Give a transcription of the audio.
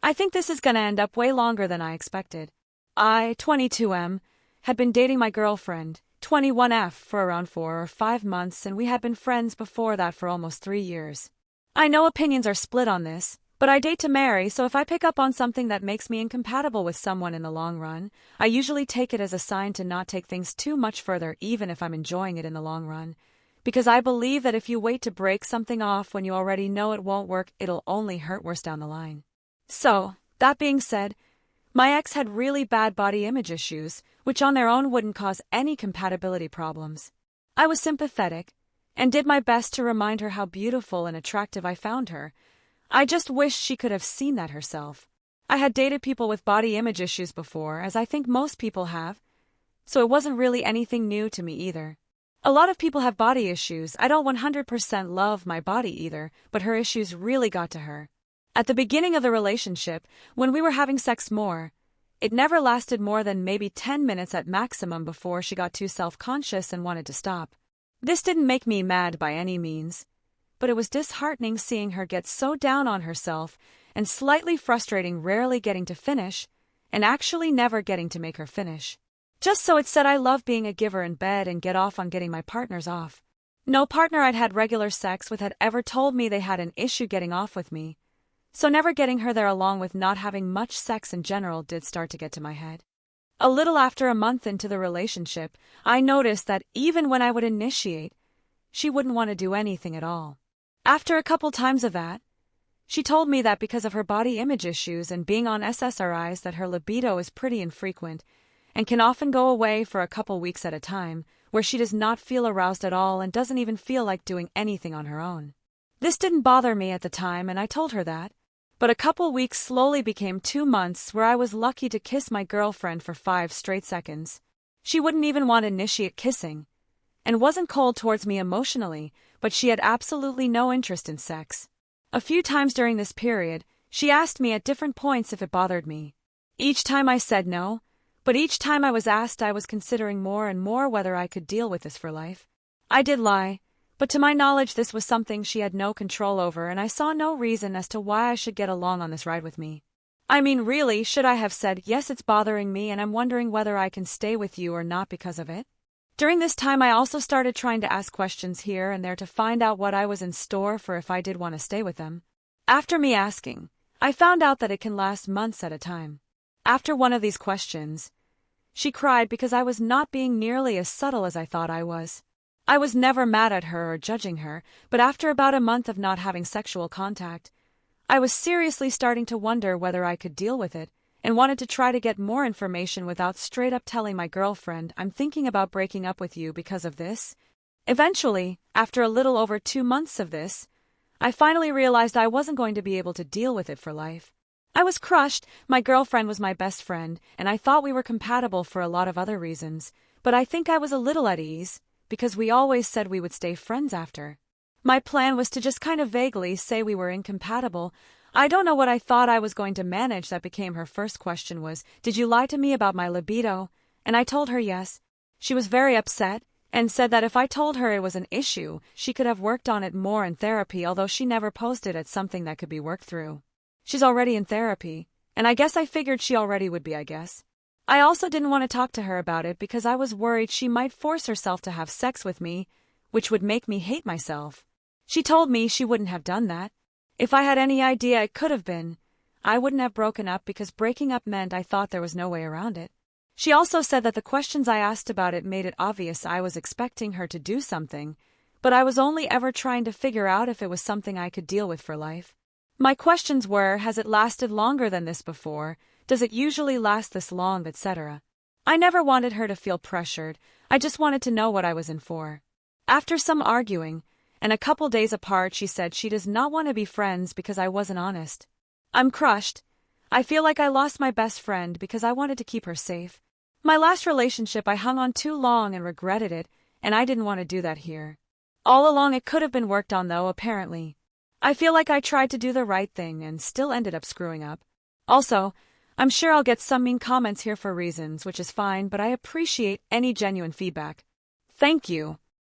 I think this is gonna end up way longer than I expected. I, 22M, had been dating my girlfriend, 21F, for around 4 or 5 months, and we had been friends before that for almost 3 years. I know opinions are split on this, but I date to marry, so if I pick up on something that makes me incompatible with someone in the long run, I usually take it as a sign to not take things too much further even if I'm enjoying it in the long run. Because I believe that if you wait to break something off when you already know it won't work, it'll only hurt worse down the line. So, that being said, my ex had really bad body image issues, which on their own wouldn't cause any compatibility problems. I was sympathetic, and did my best to remind her how beautiful and attractive I found her. I just wished she could have seen that herself. I had dated people with body image issues before, as I think most people have, so it wasn't really anything new to me either. A lot of people have body issues. I don't 100% love my body either, but her issues really got to her. At the beginning of the relationship, when we were having sex more, it never lasted more than maybe 10 minutes at maximum before she got too self-conscious and wanted to stop. This didn't make me mad by any means, but it was disheartening seeing her get so down on herself and slightly frustrating rarely getting to finish and actually never getting to make her finish. Just so it said I love being a giver in bed and get off on getting my partners off. No partner I'd had regular sex with had ever told me they had an issue getting off with me, so never getting her there along with not having much sex in general did start to get to my head. A little after a month into the relationship, I noticed that even when I would initiate, she wouldn't want to do anything at all. After a couple times of that, she told me that because of her body image issues and being on SSRIs that her libido is pretty infrequent and can often go away for a couple weeks at a time, where she does not feel aroused at all and doesn't even feel like doing anything on her own. This didn't bother me at the time, and I told her that, but a couple weeks slowly became 2 months where I was lucky to kiss my girlfriend for 5 straight seconds. She wouldn't even want to initiate kissing, and wasn't cold towards me emotionally, but she had absolutely no interest in sex. A few times during this period, she asked me at different points if it bothered me. Each time I said no, but each time I was asked I was considering more and more whether I could deal with this for life. I did lie, but to my knowledge this was something she had no control over, and I saw no reason as to why I should get along on this ride with me. I mean, really, should I have said, yes, it's bothering me and I'm wondering whether I can stay with you or not because of it? During this time I also started trying to ask questions here and there to find out what I was in store for if I did want to stay with them. After me asking, I found out that it can last months at a time. After one of these questions, she cried because I was not being nearly as subtle as I thought I was. I was never mad at her or judging her, but after about a month of not having sexual contact, I was seriously starting to wonder whether I could deal with it, and wanted to try to get more information without straight up telling my girlfriend, I'm thinking about breaking up with you because of this. Eventually, after a little over 2 months of this, I finally realized I wasn't going to be able to deal with it for life. I was crushed. My girlfriend was my best friend, and I thought we were compatible for a lot of other reasons, but I think I was a little at ease, because we always said we would stay friends after. My plan was to just kind of vaguely say we were incompatible. I don't know what I thought I was going to manage. That became her first question was, did you lie to me about my libido? And I told her yes. She was very upset and said that if I told her it was an issue, she could have worked on it more in therapy, although she never posted it something that could be worked through. She's already in therapy, and I guess I figured she already would be, I guess. I also didn't want to talk to her about it because I was worried she might force herself to have sex with me, which would make me hate myself. She told me she wouldn't have done that. If I had any idea it could have been, I wouldn't have broken up because breaking up meant I thought there was no way around it. She also said that the questions I asked about it made it obvious I was expecting her to do something, but I was only ever trying to figure out if it was something I could deal with for life. My questions were, has it lasted longer than this before? Does it usually last this long, etc.? I never wanted her to feel pressured. I just wanted to know what I was in for. After some arguing, and a couple days apart, she said she does not want to be friends because I wasn't honest. I'm crushed. I feel like I lost my best friend because I wanted to keep her safe. My last relationship I hung on too long and regretted it, and I didn't want to do that here. All along it could have been worked on though, apparently. I feel like I tried to do the right thing and still ended up screwing up. Also, I'm sure I'll get some mean comments here for reasons, which is fine, but I appreciate any genuine feedback. Thank you.